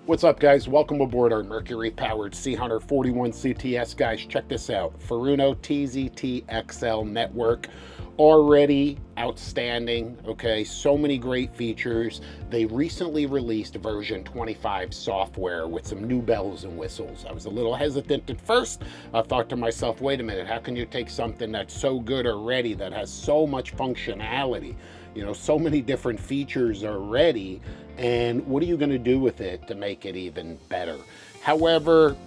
What's up, guys? Welcome aboard our Mercury-powered Sea Hunter 41 CTS. Guys, check this out. Furuno TZtouchXL network, already outstanding, okay? So many great features. They recently released version 25 software with some new bells and whistles. I was a little hesitant at first. I thought to myself, wait a minute, how can you take something that's so good already, that has so much functionality, so many different features already, and what are you going to do with it to make it even better? However,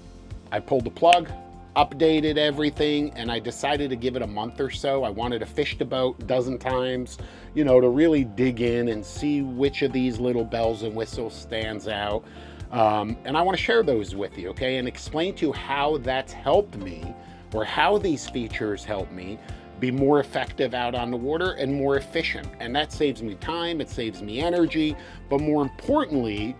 I pulled the plug, updated everything, and I decided to give it a month or so. I wanted to fish the boat a dozen times, to really dig in and see which of these little bells and whistles stands out. And I want to share those with you, okay, and explain to you how that's helped me, or how these features help me be more effective out on the water and more efficient. And that saves me time, it saves me energy, but more importantly,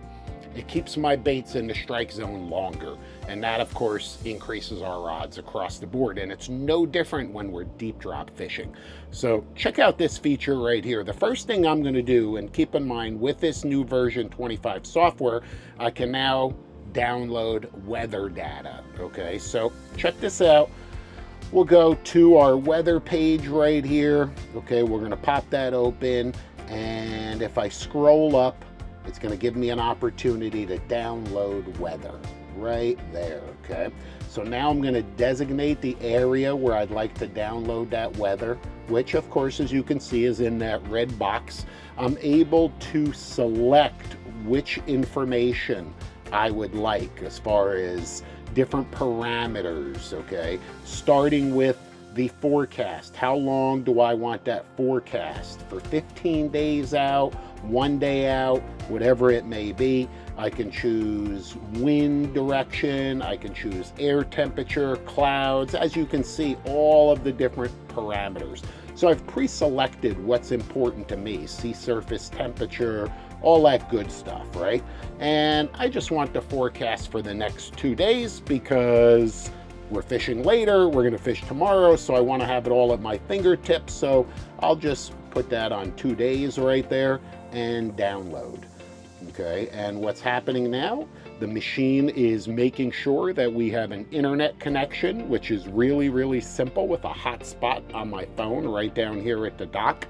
it keeps my baits in the strike zone longer. And that, of course, increases our odds across the board. And it's no different when we're deep drop fishing. So check out this feature right here. The first thing I'm gonna do, and keep in mind with this new version 25 software, I can now download weather data, okay? So check this out. We'll go to our weather page right here. Okay, we're gonna pop that open, and if I scroll up, it's gonna give me an opportunity to download weather right there, okay? So now I'm gonna designate the area where I'd like to download that weather, which of course, as you can see, is in that red box. I'm able to select which information I would like as far as different parameters, okay? Starting with the forecast. How long do I want that forecast? For 15 days out, 1 day out, whatever it may be. I can choose wind direction, I can choose air temperature, clouds, as you can see, all of the different parameters. So I've pre-selected what's important to me, sea surface temperature, all that good stuff, right? And I just want the forecast for the next 2 days because we're fishing later, we're gonna fish tomorrow, so I wanna have it all at my fingertips, so I'll just put that on 2 days right there and download, okay? And what's happening now? The machine is making sure that we have an internet connection, which is really, really simple with a hotspot on my phone right down here at the dock.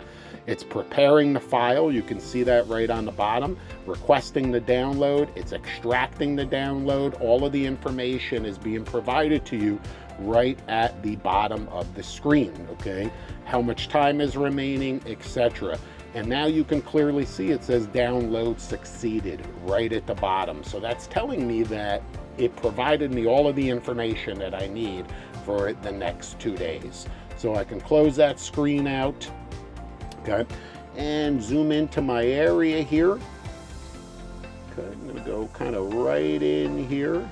It's preparing the file, you can see that right on the bottom, requesting the download, it's extracting the download, all of the information is being provided to you right at the bottom of the screen, okay? How much time is remaining, etc. And now you can clearly see it says download succeeded right at the bottom. So that's telling me that it provided me all of the information that I need for the next 2 days. So I can close that screen out, okay, and zoom into my area here. Okay, I'm gonna go kind of right in here.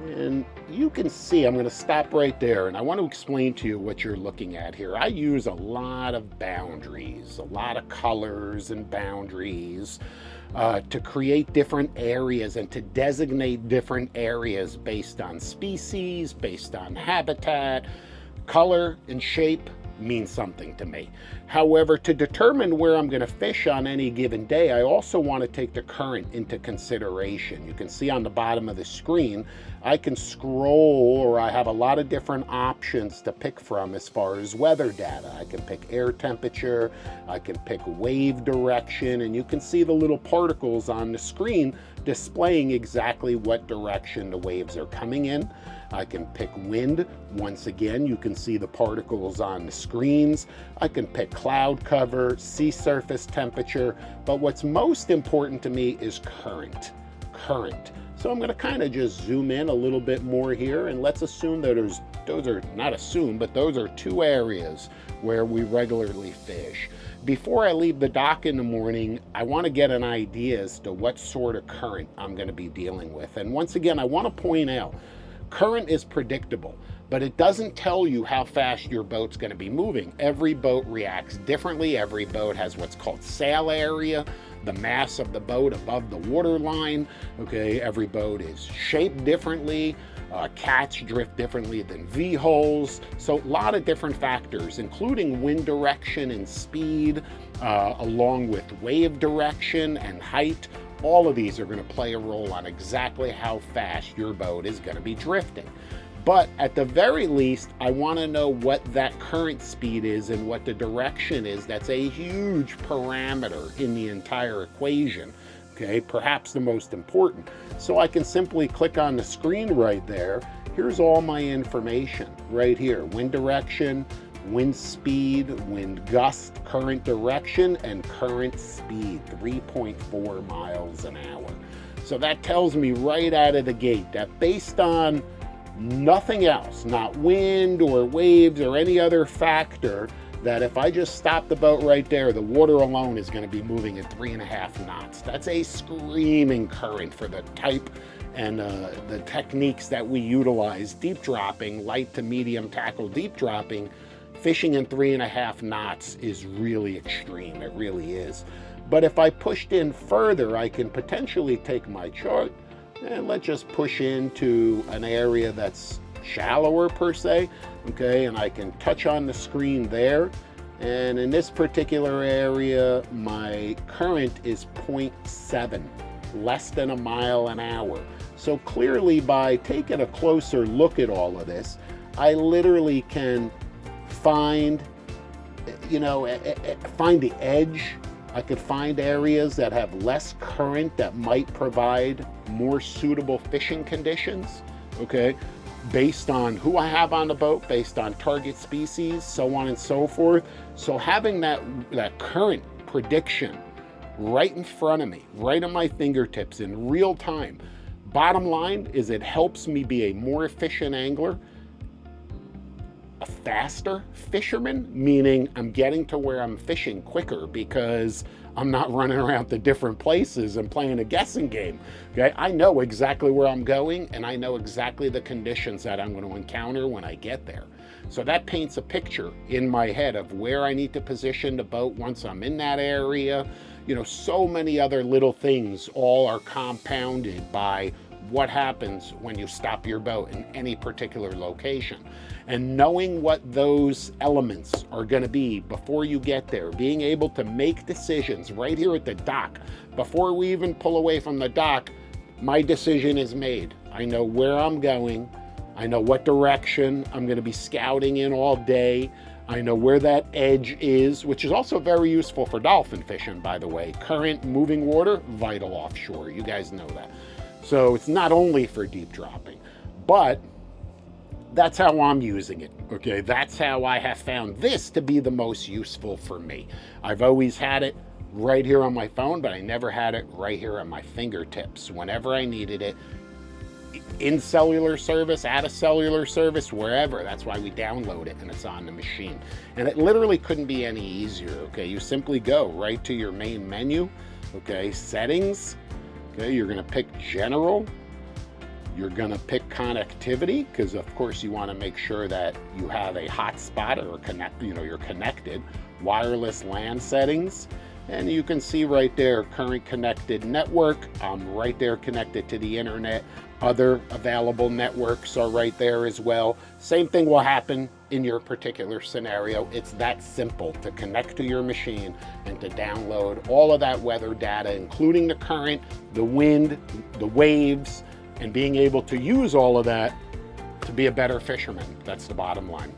And you can see, I'm going to stop right there, and I want to explain to you what you're looking at here. I use a lot of boundaries, a lot of colors and boundaries to create different areas and to designate different areas based on species, based on habitat. Color and shape means something to me. However, to determine where I'm going to fish on any given day, I also want to take the current into consideration. You can see on the bottom of the screen, I can scroll, or I have a lot of different options to pick from as far as weather data. I can pick air temperature, I can pick wave direction, and you can see the little particles on the screen displaying exactly what direction the waves are coming in. I can pick wind. Once again, you can see the particles on the screens. I can pick cloud cover, sea surface temperature, but what's most important to me is current. So I'm gonna kind of just zoom in a little bit more here, and let's assume that those are 2 areas where we regularly fish. Before I leave the dock in the morning, I want to get an idea as to what sort of current I'm going to be dealing with. And once again, I want to point out, current is predictable, but it doesn't tell you how fast your boat's going to be moving. Every boat reacts differently. Every boat has what's called sail area, the mass of the boat above the water line. Okay, every boat is shaped differently. Cats drift differently than V-holes. So a lot of different factors, including wind direction and speed, along with wave direction and height. All of these are going to play a role on exactly how fast your boat is going to be drifting. But at the very least, I want to know what that current speed is and what the direction is. That's a huge parameter in the entire equation, okay? Perhaps the most important. So I can simply click on the screen right there. Here's all my information right here. Wind direction, wind speed, wind gust, current direction, and current speed, 3.4 miles an hour. So that tells me right out of the gate that based on nothing else, not wind or waves or any other factor, that if I just stop the boat right there, the water alone is going to be moving at 3.5 knots. That's a screaming current for the type and the techniques that we utilize. Deep dropping, light to medium tackle deep dropping, fishing in 3.5 knots is really extreme. It really is. But if I pushed in further, I can potentially take my chart and let's just push into an area that's shallower per se, okay? And I can touch on the screen there. And in this particular area, my current is 0.7, less than a mile an hour. So clearly by taking a closer look at all of this, I literally can find, find the edge. I could find areas that have less current that might provide more suitable fishing conditions, okay? Based on who I have on the boat, based on target species, so on and so forth. So having that current prediction right in front of me, right at my fingertips in real time, bottom line is it helps me be a more efficient angler, a faster fisherman, meaning I'm getting to where I'm fishing quicker because I'm not running around to different places and playing a guessing game. Okay, I know exactly where I'm going and I know exactly the conditions that I'm going to encounter when I get there. So that paints a picture in my head of where I need to position the boat once I'm in that area. So many other little things all are compounded by what happens when you stop your boat in any particular location. And knowing what those elements are going to be before you get there, being able to make decisions right here at the dock, before we even pull away from the dock, my decision is made. I know where I'm going. I know what direction I'm going to be scouting in all day. I know where that edge is, which is also very useful for dolphin fishing, by the way. Current, moving water, vital offshore. You guys know that. So it's not only for deep dropping, but that's how I'm using it, okay? That's how I have found this to be the most useful for me. I've always had it right here on my phone, but I never had it right here at my fingertips whenever I needed it. In cellular service, out of cellular service, wherever. That's why we download it and it's on the machine. And it literally couldn't be any easier, okay? You simply go right to your main menu, okay? Settings, okay? You're gonna pick general. You're gonna pick connectivity, because of course you wanna make sure that you have a hotspot or you're connected. Wireless LAN settings. And you can see right there, current connected network. I'm right there connected to the internet. Other available networks are right there as well. Same thing will happen in your particular scenario. It's that simple to connect to your machine and to download all of that weather data, including the current, the wind, the waves, and being able to use all of that to be a better fisherman. That's the bottom line.